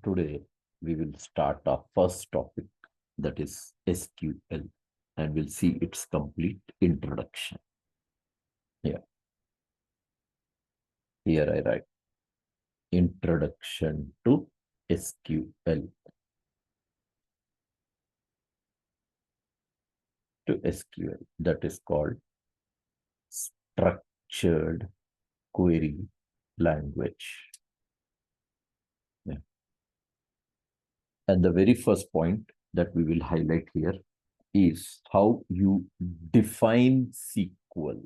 Today we will start our first topic, that is SQL, and we'll see its complete introduction. Here I write Introduction to SQL. That is called structured query language. And the very first point that we will highlight here is how you define SQL.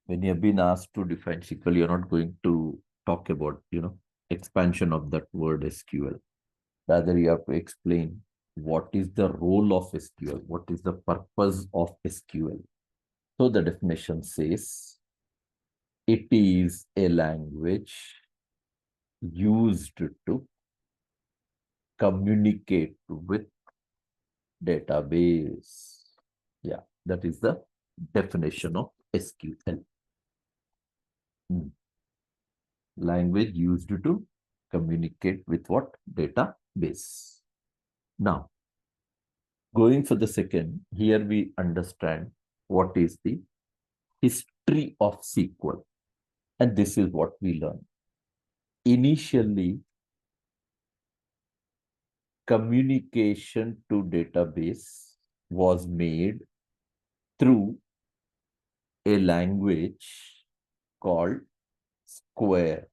When you have been asked to define SQL, you're not going to talk about, expansion of that word SQL. Rather, you have to explain what is the role of SQL, what is the purpose of SQL. So the definition says, it is a language used to communicate with database. Yeah, that is the definition of SQL. Language used to communicate with what? Database. Now, going for the second, here we understand what is the history of SQL. And this is what we learn. Initially, communication to database was made through a language called Square.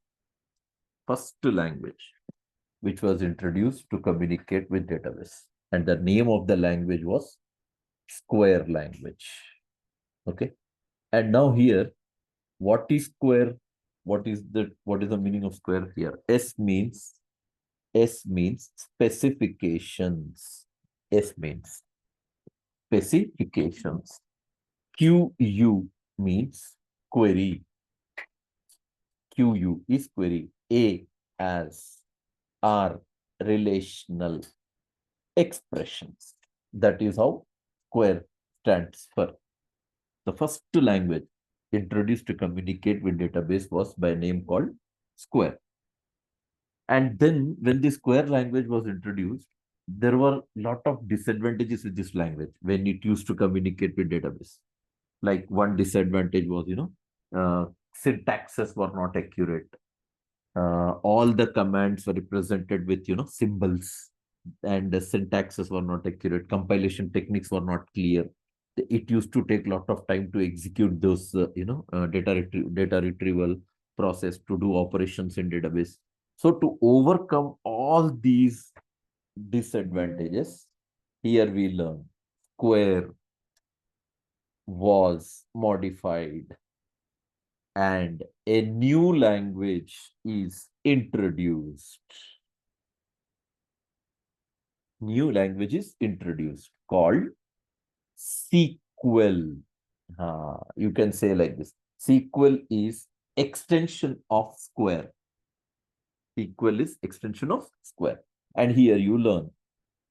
First language which was introduced to communicate with database. And the name of the language was Square language. Okay. And now here, what is Square? What is the meaning of Square here? S means specifications. S means specifications. QU means query. QU is query. A as are relational expressions. That is how Square stands for. The first language introduced to communicate with database was by a name called Square. And then when the Square language was introduced, there were a lot of disadvantages with this language when it used to communicate with database. Like one disadvantage was, syntaxes were not accurate. All the commands were represented with, symbols, and the syntaxes were not accurate. Compilation techniques were not clear. It used to take a lot of time to execute those, data retrieval process to do operations in database. So to overcome all these disadvantages, here we learn Square was modified and a new language is introduced. New language is introduced called SQL. You can say like this. SQL is extension of Square. SQL is extension of Square. And here you learn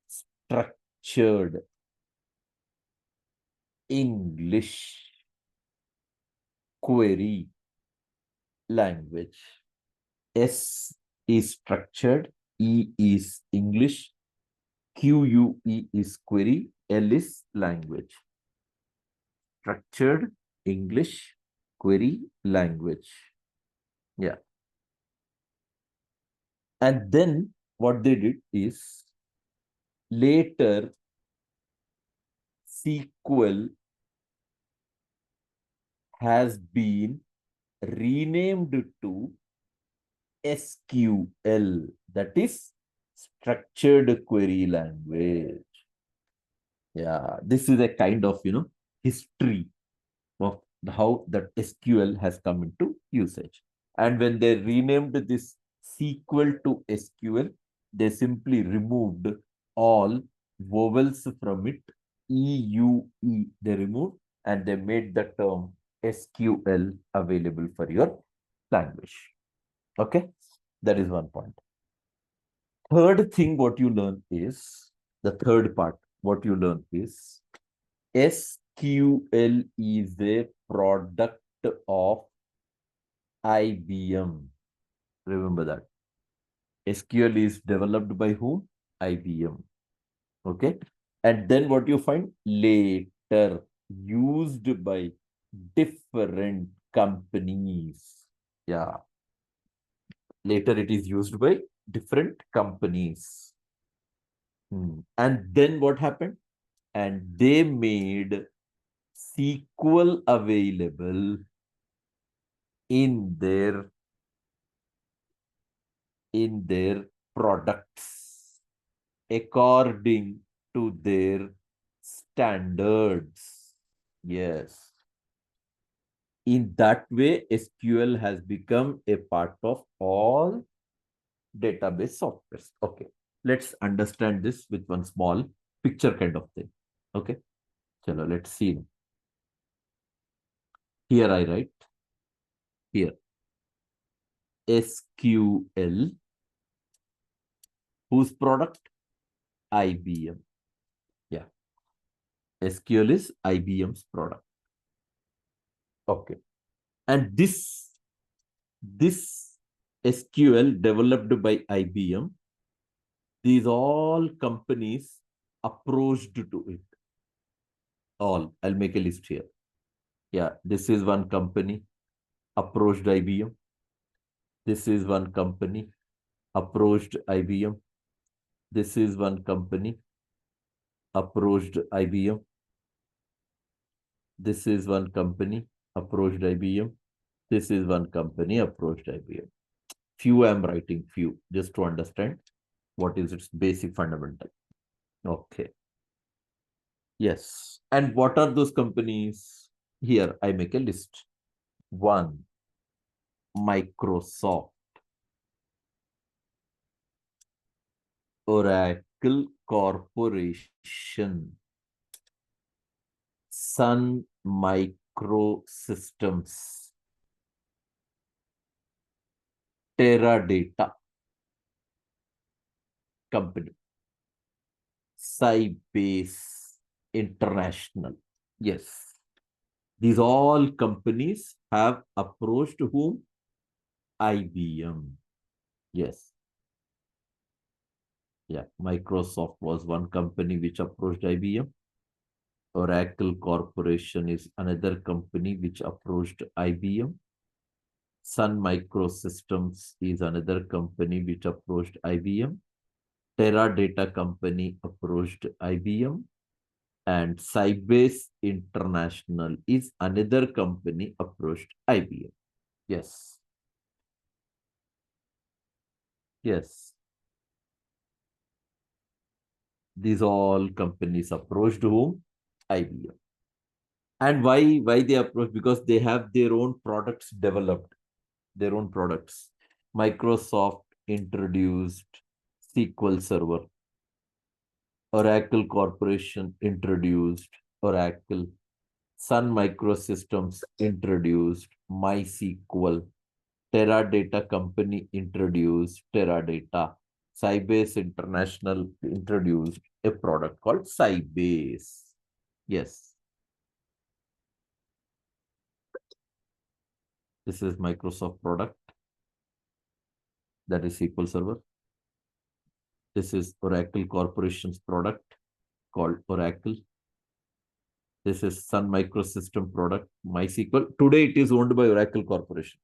structured English query language. S is structured, E is English, QUE is query, L is language. Structured English query language. Yeah. And then what they did is later SQL has been renamed to SQL, that is structured query language. Yeah, this is a kind of, history of how that SQL has come into usage. And when they renamed this SQL to SQL, they simply removed all vowels from it. EUE they removed, and they made the term SQL available for your language. Okay, that is one point. Third thing, what you learn is, the third part, what you learn is SQL is a product of IBM. Remember that. SQL is developed by whom? IBM. Okay. And then what you find? Later used by different companies. Yeah. Later it is used by different companies. And then what happened? And they made SQL available in their products according to their standards. Yes. In that way, SQL has become a part of all database softwares. Okay. Let's understand this with one small picture kind of thing. Okay. Chalo, let's see. Here I write here SQL, whose product? IBM. Yeah. SQL is IBM's product. Okay. And this SQL developed by IBM, these all companies approached to it. All. I'll make a list here. Yeah, this is one company approached IBM. This is one company approached IBM. This is one company approached IBM. This is one company approached IBM. This is one company approached IBM. Few I'm writing, few, just to understand what is its basic fundamental. Okay. Yes. And what are those companies? Here I make a list. One, Microsoft, Oracle Corporation, Sun Microsystems, Teradata Company, Sybase International. Yes. These all companies have approached whom? IBM. Yes. Yeah. Microsoft was one company which approached IBM. Oracle Corporation is another company which approached IBM. Sun Microsystems is another company which approached IBM. Teradata company approached IBM. And Sybase International is another company approached IBM. Yes. Yes. These all companies approached whom? IBM. And why they approach? Because they have their own products developed, their own products. Microsoft introduced SQL Server. Oracle Corporation introduced Oracle. Sun Microsystems introduced MySQL. Teradata Company introduced Teradata. Sybase International introduced a product called Sybase. Yes. This is Microsoft product. That is SQL Server. This is Oracle Corporation's product called Oracle. This is Sun Microsystem product, MySQL. Today it is owned by Oracle Corporation.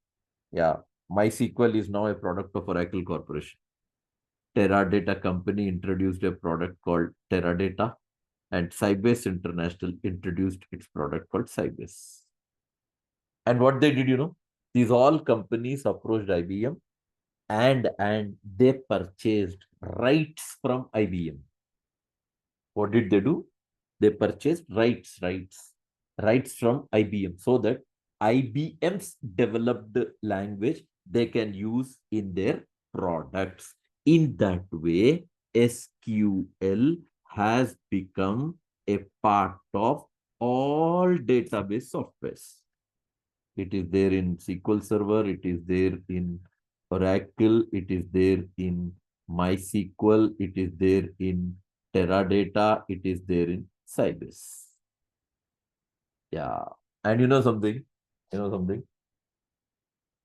Yeah, MySQL is now a product of Oracle Corporation. Teradata Company introduced a product called Teradata, and Sybase International introduced its product called Sybase. And what they did, these all companies approached IBM and they purchased rights from IBM. What did they do? They purchased rights from IBM so that IBM's developed language they can use in their products. In that way, SQL has become a part of all database softwares. It is there in SQL Server, it is there in Oracle, it is there in MySQL, it is there in Teradata, it is there in Sybase. Yeah. And you know something?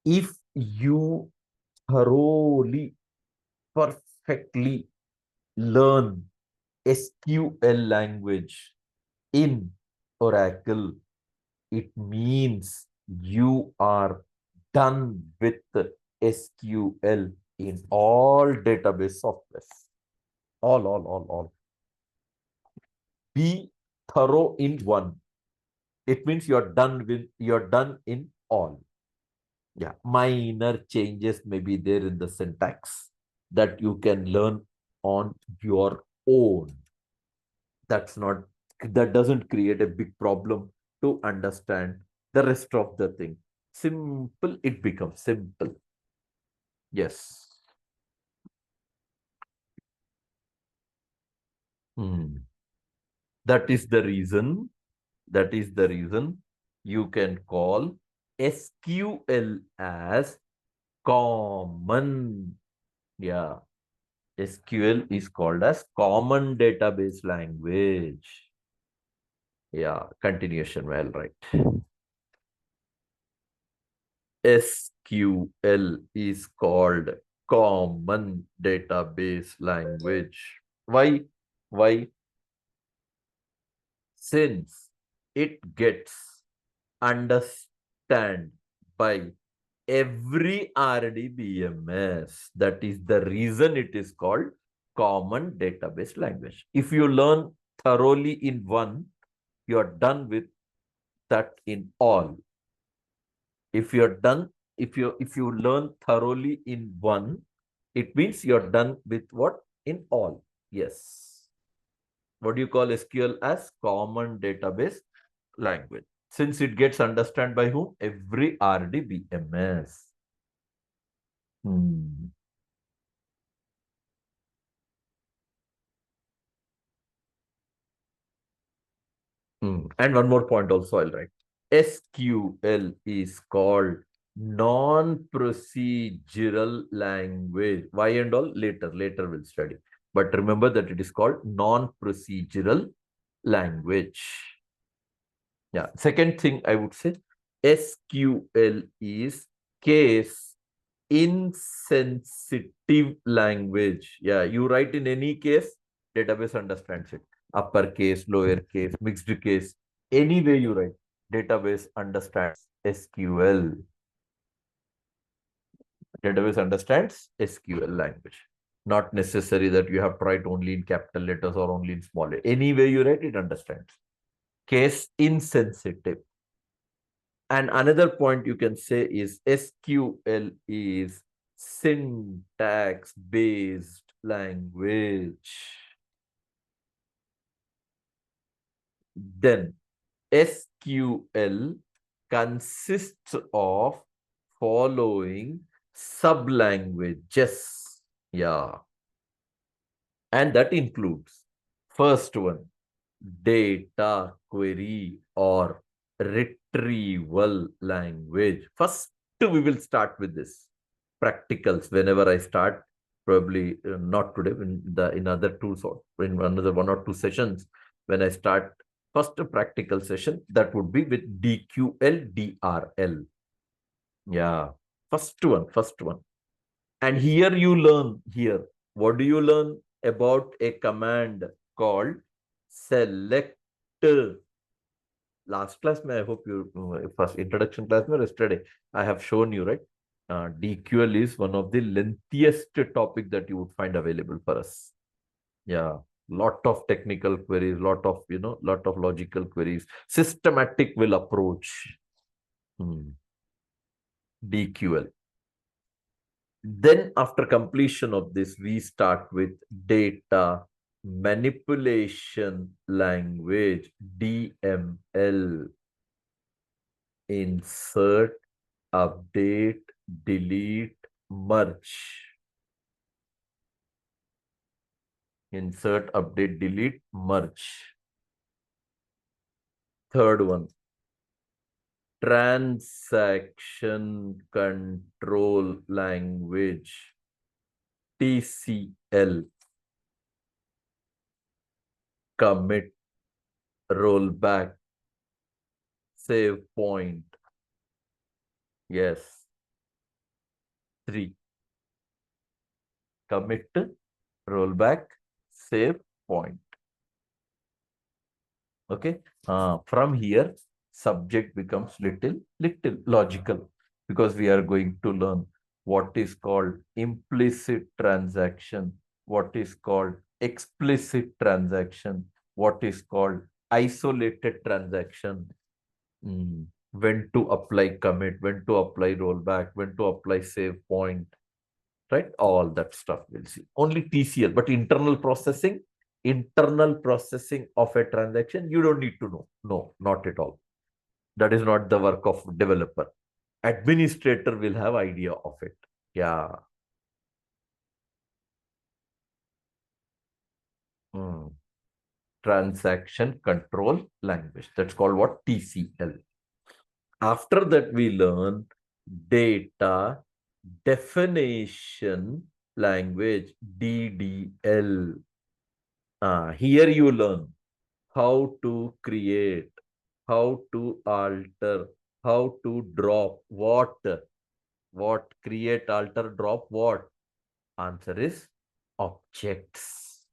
If you thoroughly perfectly learn SQL language in Oracle, it means you are done with SQL in all database softwares. All. Be thorough in one. It means you're done in all. Yeah. Minor changes may be there in the syntax that you can learn on your own. That's not, that doesn't create a big problem to understand the rest of the thing. Simple, it becomes simple. Yes. Hmm. That is the reason. That is the reason you can call SQL as common. Yeah. SQL is called as common database language. Yeah. Continuation. Well, right. SQL is called common database language. Why? Why? Since it gets understand by every RDBMS. That is the reason it is called common database language. If you learn thoroughly in one, you are done with that in all. If you're done, if you learn thoroughly in one, it means you're done with what? In all. Yes. What do you call SQL as? Common database language. Since it gets understood by whom? Every RDBMS. Hmm. And one more point also I'll write. SQL is called non-procedural language. Why and all? Later we'll study. But remember that it is called non-procedural language. Yeah. Second thing I would say, SQL is case insensitive language. Yeah, you write in any case, database understands it. Uppercase, lowercase, mixed case, any way you write, database understands SQL. Database understands SQL language. Not necessary that you have to write only in capital letters or only in small letters. Any way you write, it understands. Case insensitive. And another point you can say is SQL is syntax based language. Then SQL consists of following sub languages. Yeah. And that includes first one, data query or retrieval language. First, we will start with this practicals. Whenever I start, probably not today, in other tools or in another 1 or 2 sessions, when I start first practical session, that would be with DQL, DRL. Yeah, first one. And here you learn here. What do you learn about a command called select? Last class, I hope you first introduction class yesterday I have shown you, right? DQL is one of the lengthiest topic that you would find available for us. Yeah, lot of technical queries, lot of logical queries, systematic will approach. DQL. Then after completion of this, we start with data manipulation language, DML. Insert, update, delete, merge. Insert, update, delete, merge. Third one, transaction control language, TCL. Commit, rollback, save point. Yes. 3. commit, rollback, save, point. Okay. From here, subject becomes little logical because we are going to learn what is called implicit transaction, what is called explicit transaction, what is called isolated transaction, when to apply commit, when to apply rollback, when to apply save point, right? All that stuff we'll see. Only TCL, but internal processing of a transaction, you don't need to know. No, not at all. That is not the work of developer. Administrator will have idea of it. Yeah. Hmm. Transaction control language. That's called what? TCL. After that, we learn data definition language, DDL. Here you learn how to create, how to alter, how to drop, what create, alter, drop, what? Answer is objects.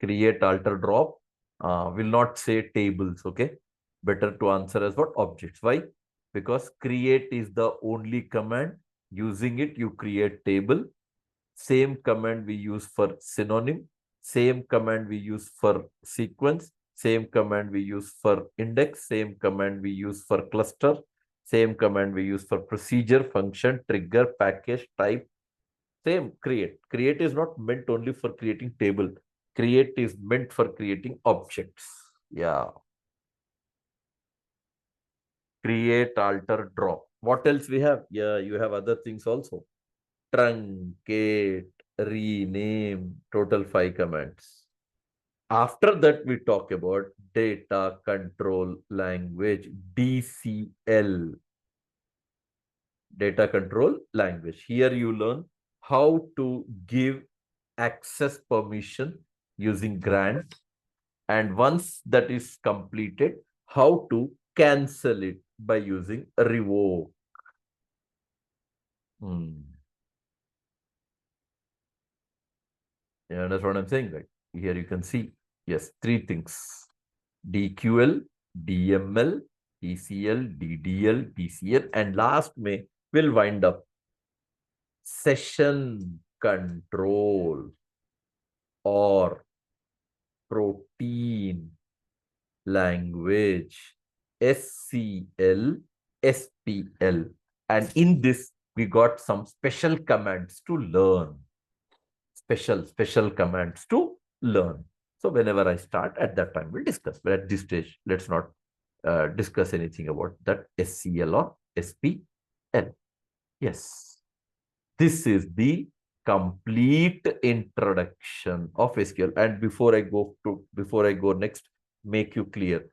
Create, alter, drop. Will not say tables, okay? Better to answer as what? Objects. Why? Because create is the only command. Using it, you create table. Same command we use for synonym. Same command we use for sequence. Same command we use for index. Same command we use for cluster. Same command we use for procedure, function, trigger, package, type. Same create. Create is not meant only for creating table. Create is meant for creating objects. Yeah. Create, alter, drop. What else we have? Yeah, you have other things also. Truncate, rename, total 5 commands. After that, we talk about data control language, DCL. Data control language. Here you learn how to give access permission using grant. And once that is completed, how to cancel it by using revoke. You understand what I'm saying, right? Here you can see, yes, 3 things. DQL, DML, TCL, DDL, TCL, and last May will wind up session control or protein language, SCL, SPL. And in this, we got some special commands to learn. Special commands to learn. So whenever I start, at that time, we'll discuss. But at this stage, let's not discuss anything about that SCL or SPL. Yes. This is the complete introduction of SQL. And before I go next, make you clear.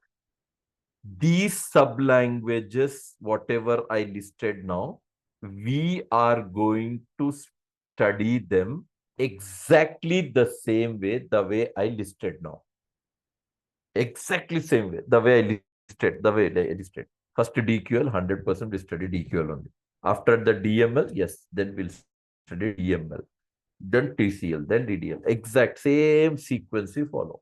These sub-languages, whatever I listed now, we are going to study them exactly the same way, the way I listed now. Exactly same way, the way I listed. First DQL, 100% we study DQL only. After the DML, yes, then we'll study DML. Then TCL, then DDL. Exact same sequence we follow.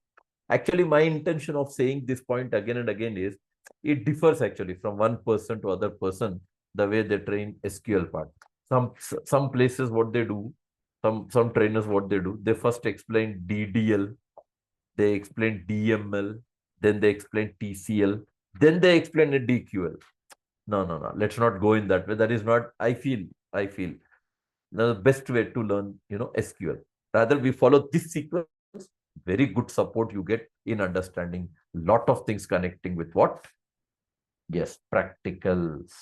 Actually, my intention of saying this point again and again is, it differs actually from one person to other person, the way they train SQL part. Some places what they do, some trainers what they do, they first explain DDL, they explain DML, then they explain TCL, then they explain a DQL. No. Let's not go in that way. That is not, I feel the best way to learn, SQL. Rather, we follow this sequence. Very good support you get in understanding lot of things connecting with what? Yes, practicals.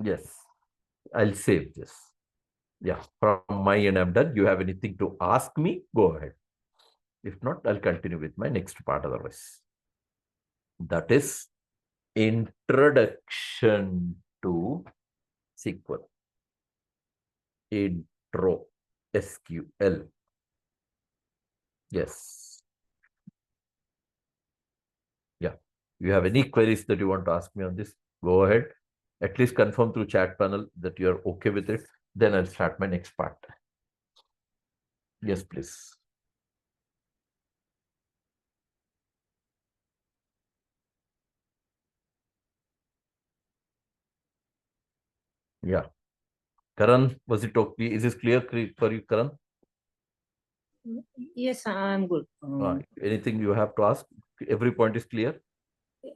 Yes, I'll save this. Yeah, from my end, I'm done. You have anything to ask me? Go ahead. If not, I'll continue with my next part otherwise. That is introduction to SQL. Intro SQL. Yes. You have any queries that you want to ask me on this? Go ahead. At least confirm through chat panel that you are okay with it. Then I'll start my next part. Yes, please. Yeah. Karan, was it okay? Is this clear for you, Karan? Yes, I'm good. Anything you have to ask? Every point is clear?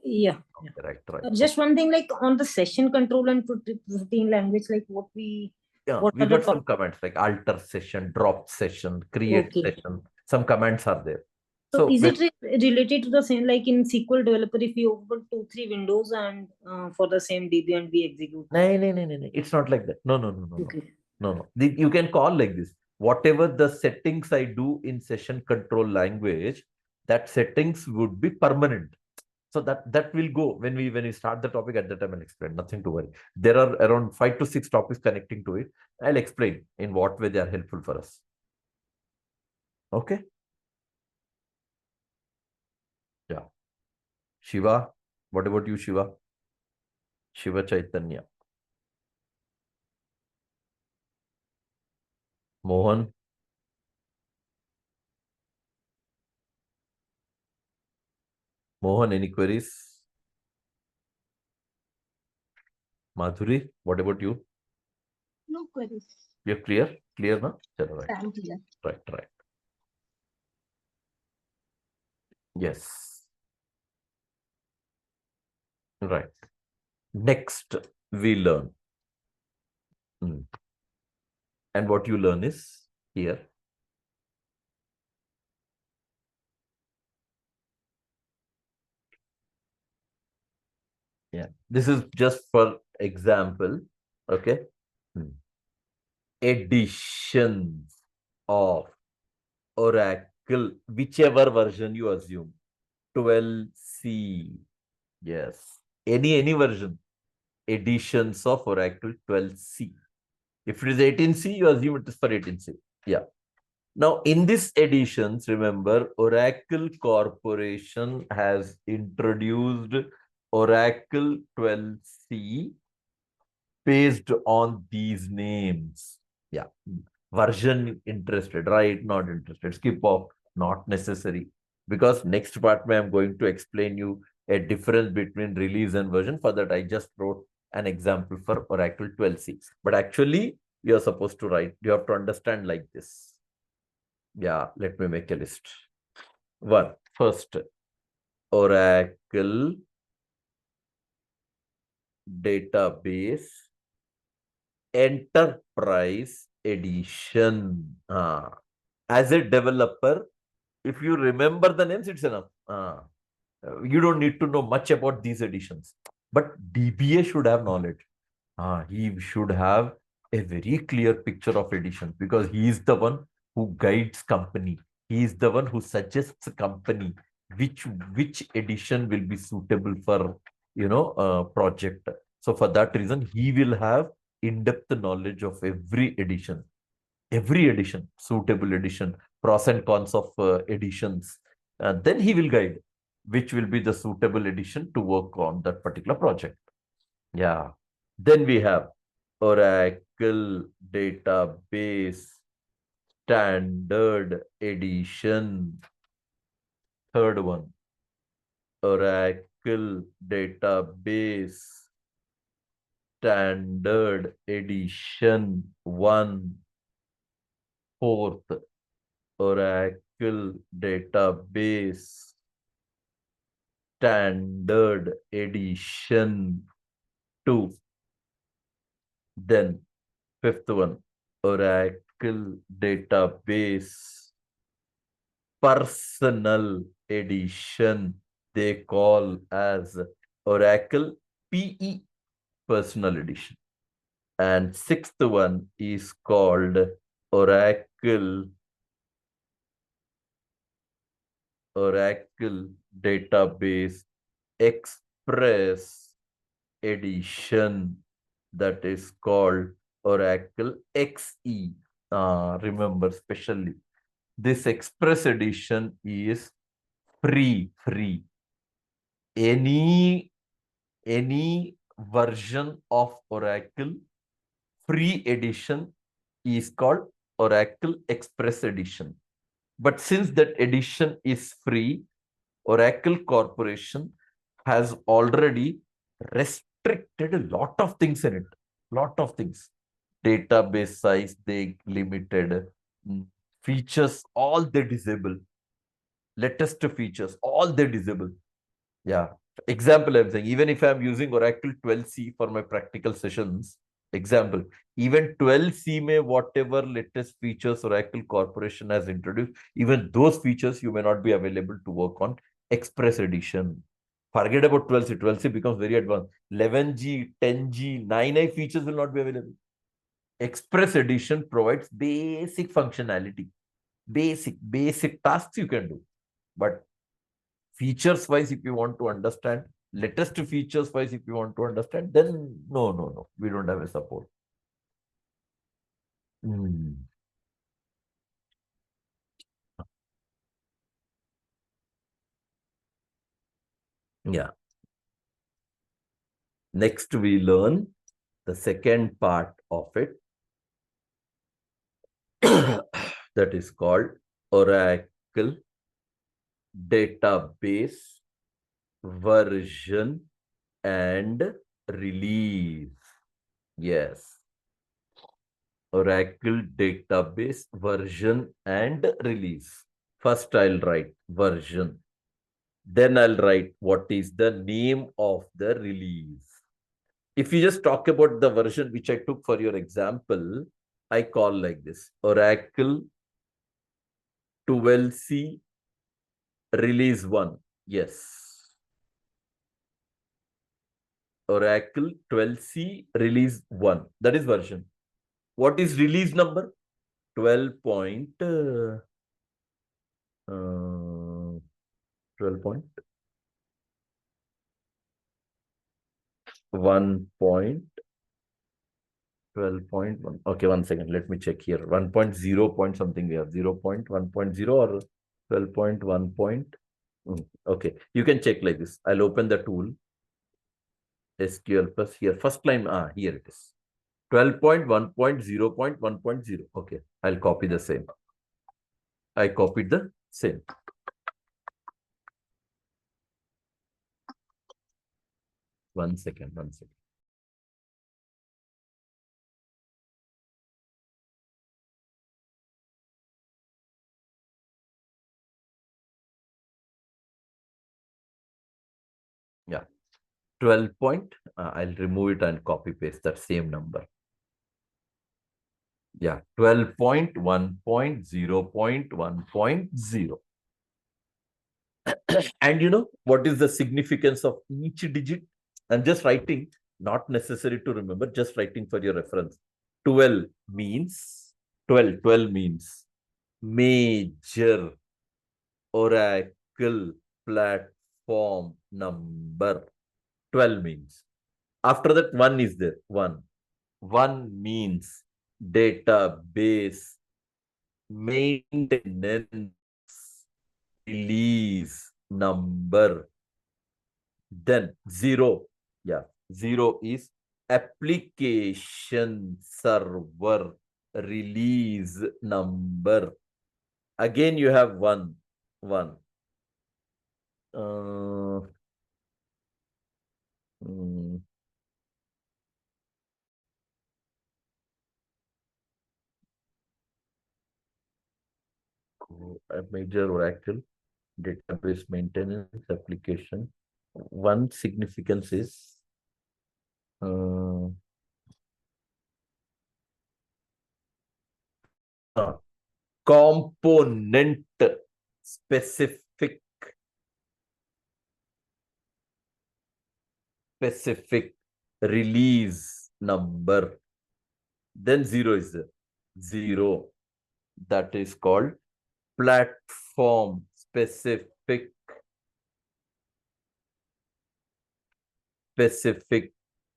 Yeah. Right, right. Just one thing, like on the session control and routine language, like what we are the got some commands like alter session, drop session, create Okay. session. Some commands are there. So is when- it related to the same, like in SQL developer, if we open 2, 3 windows and for the same DB and we execute? No. It's not like that. No. Okay. No. You can call like this. Whatever the settings I do in session control language, that settings would be permanent. So that will go when we start the topic. At that time I'll explain. Nothing to worry. There are around 5 to 6 topics connecting to it. I'll explain in what way they are helpful for us. Okay. Yeah. Shiva, what about you, Shiva? Shiva Chaitanya. Mohan. Mohan, any queries? Madhuri, what about you? No queries. You're clear? Clear now? Right. I'm clear. Right. Yes. Right. Next, we learn. And what you learn is here. Yeah. This is just for example. Okay. Editions of Oracle, whichever version you assume. 12C. Yes. Any version. Editions of Oracle 12C. If it is 18C, you assume it is for 18C. Yeah. Now, in this editions, remember, Oracle Corporation has introduced Oracle 12C based on these names. Yeah. Version interested, right? Not interested. Skip off. Not necessary. Because next part, I'm going to explain you a difference between release and version. For that, I just wrote an example for Oracle 12C. But actually, you're supposed to write, you have to understand like this. Yeah, let me make a list. First, Oracle Database Enterprise Edition. As a developer, if you remember the names, it's enough. You don't need to know much about these editions. But DBA should have knowledge. He should have a very clear picture of editions because he is the one who guides company. He is the one who suggests company which edition will be suitable for project. So for that reason, he will have in-depth knowledge of every edition, suitable edition, pros and cons of editions. Then he will guide which will be the suitable edition to work on that particular project. Yeah. Then we have Oracle Database Standard Edition. Third one, Oracle Database Standard Edition 1. Fourth, Oracle Database Standard Edition 2. Then fifth one, Oracle Database Personal Edition. They call as Oracle PE Personal Edition. And sixth one is called Oracle Database Express Edition, that is called Oracle XE. Remember, especially this Express Edition is free. any version of Oracle free edition is called Oracle Express Edition. But since that edition is free, Oracle Corporation has already restricted a lot of things in it. Lot of things. Database size, they limited. Features, all they disable. Latest features, all they disable. Yeah. Example, I'm saying, even if I'm using Oracle 12c for my practical sessions, example, even 12c may whatever latest features Oracle Corporation has introduced, even those features you may not be available to work on Express Edition. Forget about 12c. 12c becomes very advanced. 11g, 10g, 9i features will not be available. Express Edition provides basic functionality, basic tasks you can do. But features wise, if you want to understand, latest features wise, if you want to understand, then no, we don't have a support. Yeah. Next, we learn the second part of it. That is called Oracle Database Version and Release. Yes. Oracle Database Version and Release. First, I'll write version. Then I'll write what is the name of the release. If you just talk about the version which I took for your example, I call like this: Oracle 12c release 1. Yes. Oracle 12c release 1. That is version. What is release number? 12 point 12.1. Okay, 1 second. Let me check here. 1.0 point something we have. 0 0.1.0 or 12.1 point. Okay, you can check like this. I'll open the tool. SQL plus here. First line, here it is. 12.1.0.1.0. Okay, I'll copy the same. I copied the same. One second. Yeah. 12 point. I'll remove it and copy paste that same number. Yeah. 12.1.0.1.0. And you know what is the significance of each digit? I'm just writing, not necessary to remember, just writing for your reference. 12 means major Oracle platform number. 12 means. After that, 1 is there. 1. 1 means database maintenance release number. Then 0. Yeah. 0 is application server release number. Again, you have 1. A major Oracle database maintenance application. One significance is component specific release number. Then 0 is there. 0. That is called platform specific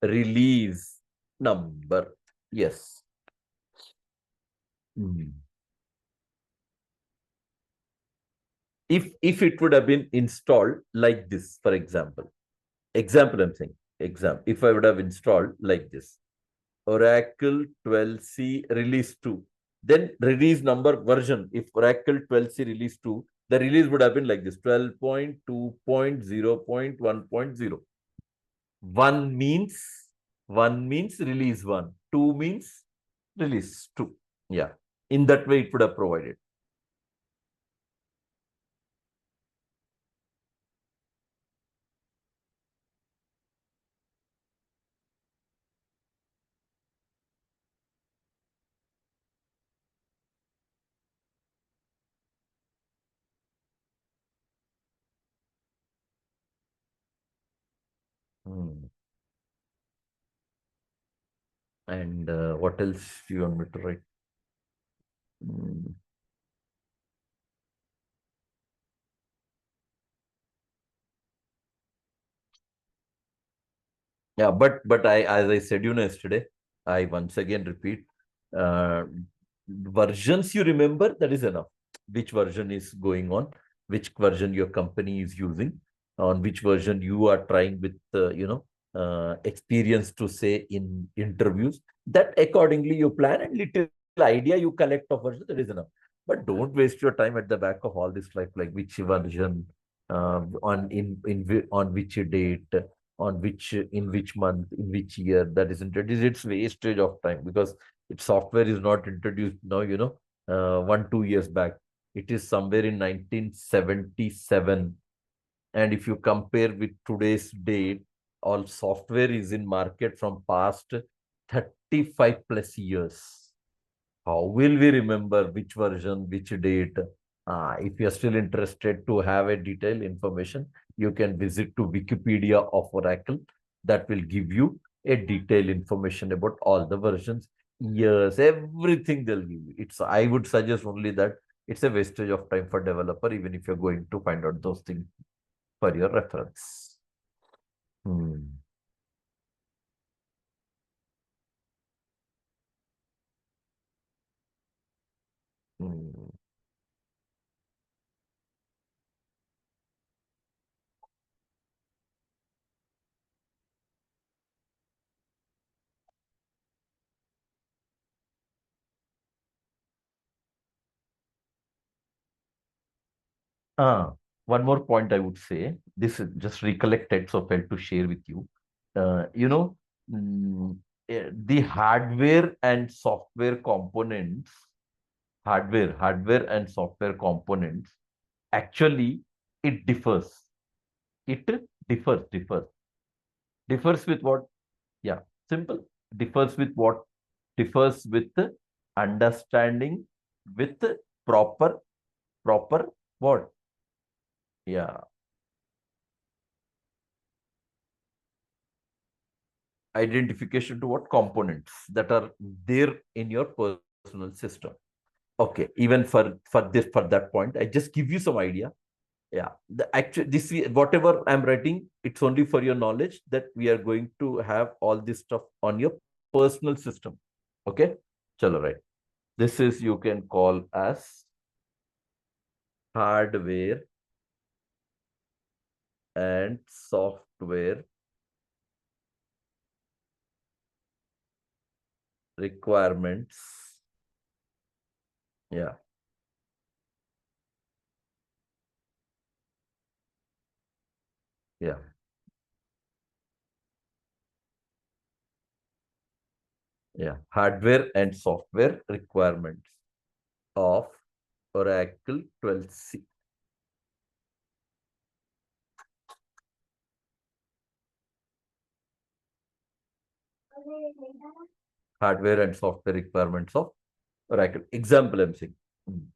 release number. Yes. if it would have been installed like this, for example, I'm saying, if I would have installed like this, Oracle 12c release 2, then release number version, if Oracle 12c release 2, the release would have been like this, 12.2.0.1.0. One means release 1, 2 means release 2. Yeah, in that way it would have provided. Hmm. And what else do you want me to write? Hmm. Yeah, but I, as I said, yesterday, I once again repeat, uh, versions you remember, that is enough. Which version is going on, which version your company is using, on which version you are trying with, experience to say in interviews. That accordingly you plan, and little idea you collect of version, that is enough. But don't waste your time at the back of all this, like which version, on which date, on which, in which month, in which year. That isn't it. It's wastage of time, because its software is not introduced now, 1 2 years back. It is somewhere in 1977. And if you compare with today's date, all software is in market from past 35 plus years. How will we remember which version, which date? If you're still interested to have a detailed information, you can visit to Wikipedia of Oracle. That will give you a detailed information about all the versions, years, everything they'll give you. I would suggest only that it's a wastage of time for developer, even if you're going to find out those things for your reference. Hmm. Hmm. One more point I would say. This is just recollected, so felt to share with you. Uh, you know, mm, the hardware and software components, hardware and software components, actually, it differs. It differs with what? Yeah, simple. Differs with what? Differs with understanding, with proper what? Yeah, identification to what components that are there in your personal system. Okay, even for that point, I just give you some idea. Yeah, the actual this whatever I'm writing, it's only for your knowledge that we are going to have all this stuff on your personal system. Okay, chalo, right. This is, you can call as hardware and software requirements. Yeah, yeah, yeah. Hardware and software requirements of Oracle 12c. Hardware and software requirements of Oracle. Example, I'm saying.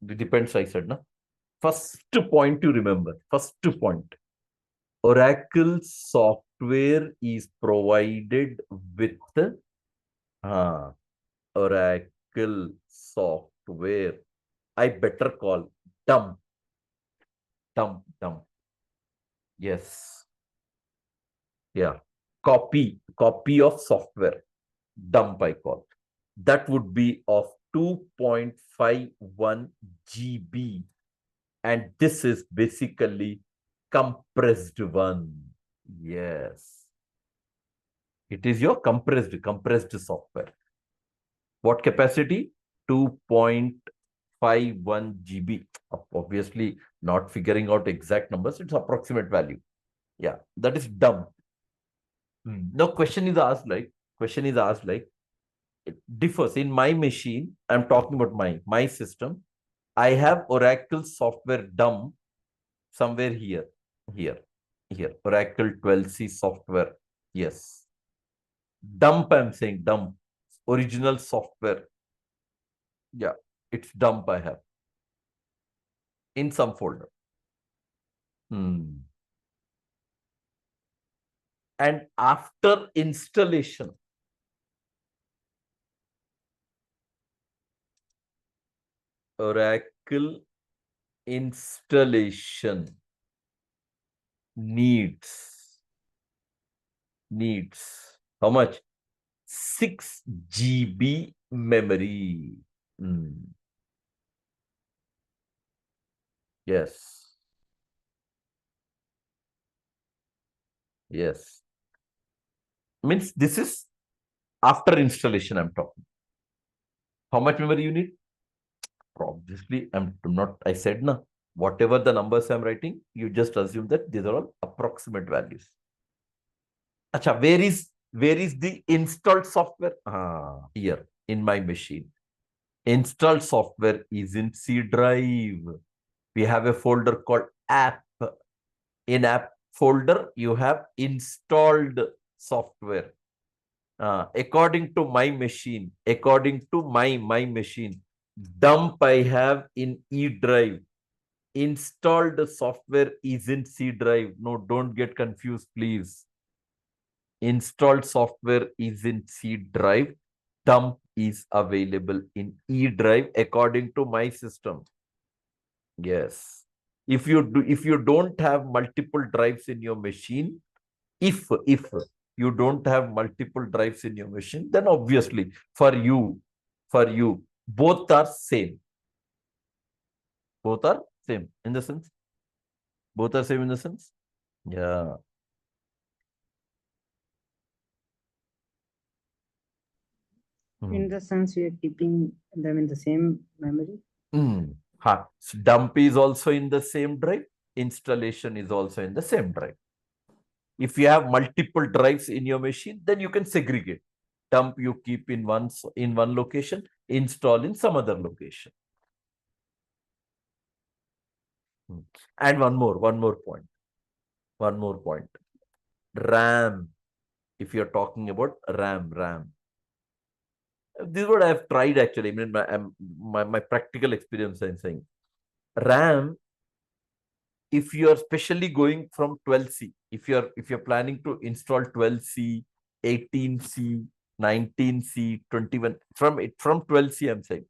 It depends, I said, no? First point to remember. First point. Oracle software is provided with Oracle software. I better call dumb. Dumb. Yes. Yeah. Copy of software. Dump, I call. That would be of 2.51 GB. And this is basically compressed one. Yes. It is your compressed software. What capacity? 2.51 GB. Obviously, not figuring out exact numbers, it's approximate value. Yeah, that is dumb. Now, question is asked like, it differs. In my machine, I'm talking about my system. I have Oracle software dumb somewhere here, here, here. Oracle 12c software. Yes. Dump, I'm saying dump. Original software. Yeah, it's dump I have in some folder. And after installation, Oracle installation needs how much? 6 GB memory. Yes. Yes. Means this is after installation I'm talking. How much memory you need? Obviously, I said na, whatever the numbers I'm writing, you just assume that these are all approximate values. Acha, where is the installed software? Here in my machine. Installed software is in C drive. We have a folder called app. In app folder, you have installed software. According to my machine, dump I have in E drive. Installed software is in C drive. No, don't get confused, please. Installed software is in C drive. Dump is available in E drive according to my system. Yes. If you don't have multiple drives in your machine, if you don't have multiple drives in your machine, then obviously for you, both are same. Both are same in the sense. Both are same in the sense. Yeah. In the sense we are keeping them in the same memory. So dump is also in the same drive. Installation is also in the same drive. If you have multiple drives in your machine, then you can segregate. Dump you keep in one location, install in some other location. And one more point. RAM. If you're talking about RAM. This is what I've tried actually. I mean, my practical experience I'm saying. RAM, if you are specially going from 12C, if you're planning to install 12C, 18C, 19C, 21, from 12C, I'm saying.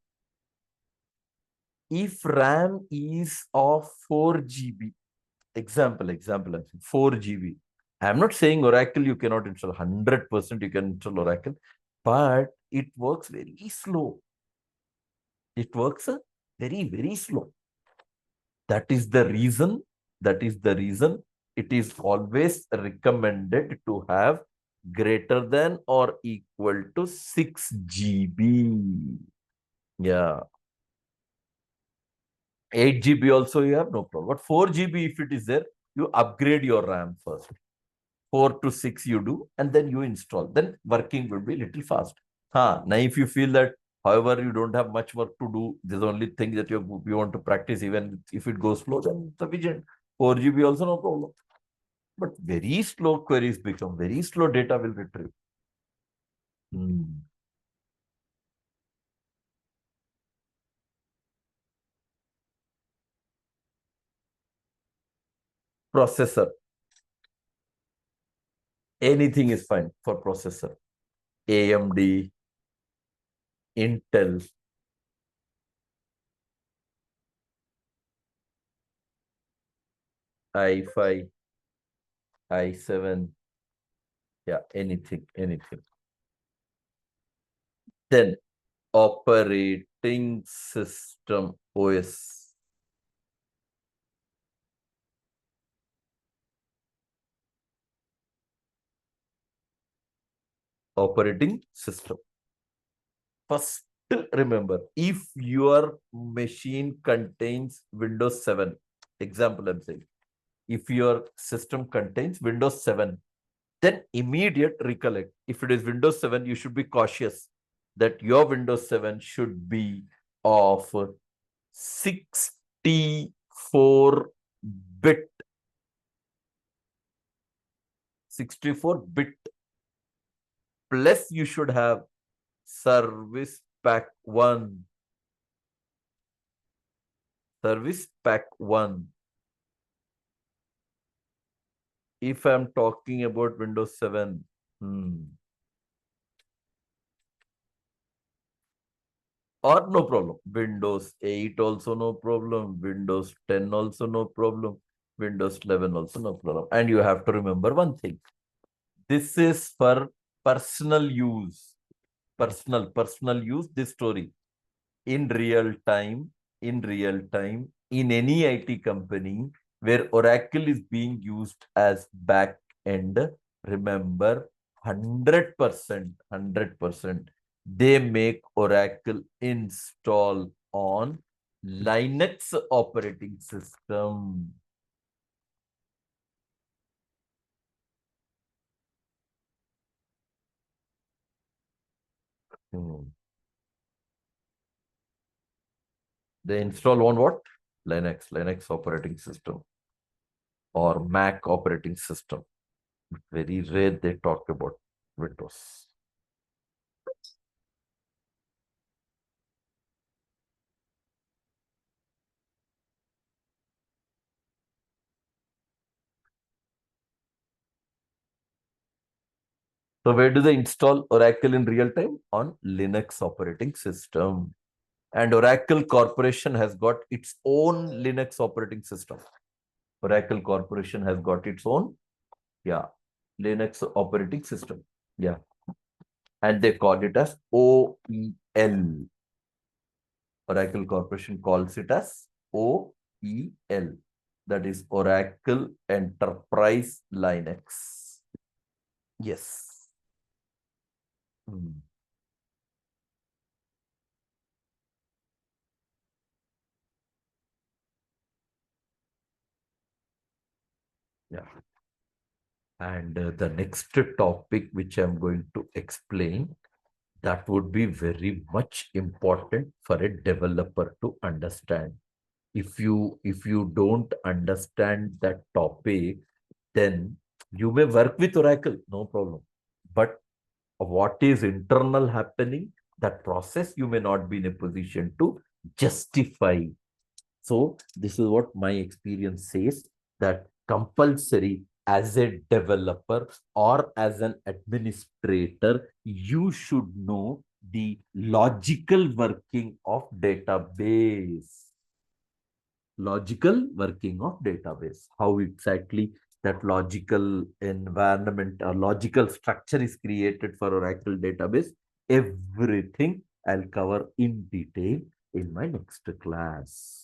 If RAM is of 4 GB, example, I'm saying 4 GB. I'm not saying Oracle you cannot install 100% you can install Oracle, but it works very slow. It works very, very slow. That is the reason it is always recommended to have greater than or equal to 6 GB. Yeah. 8 GB also you have no problem. But 4 GB, if it is there, you upgrade your RAM first. 4 to 6 you do, and then you install. Then working will be little fast. Now, if you feel that, however, you don't have much work to do, there's only thing that you want to practice, even if it goes slow, then sufficient. 4 GB also no problem. But very slow queries become, very slow data will retrieve. Processor. Anything is fine for processor. AMD, Intel, i5, i7, yeah, anything. Then operating system OS. operating system. First, remember, if your machine contains Windows 7, example I'm saying, if your system contains Windows 7, then immediate recollect. If it is Windows 7, you should be cautious that your Windows 7 should be of 64-bit 64-bit plus you should have service pack 1. Service pack 1. If I'm talking about Windows 7, or no problem. Windows 8 also no problem. Windows 10 also no problem. Windows 11 also no problem. And you have to remember one thing. This is for personal use. Personal use, this story. In real time, in any IT company where Oracle is being used as back end, remember 100%, they make Oracle install on Linux operating system. They install on what? Linux operating system or Mac operating system. Very rare they talk about Windows. So where do they install Oracle in real time? On Linux operating system. And Oracle Corporation has got its own Linux operating system. Oracle Corporation has got its own, Linux operating system. And they call it as OEL. Oracle Corporation calls it as OEL. That is Oracle Enterprise Linux. Yes. And the next topic which I'm going to explain, that would be very much important for a developer to understand. If you don't understand that topic, then you may work with Oracle, no problem. But what is internal happening, that process you may not be in a position to justify. So this is what my experience says, that compulsory as a developer or as an administrator, you should know the logical working of database. Logical working of database. How exactly that logical environment or logical structure is created for Oracle database. Everything I'll cover in detail in my next class.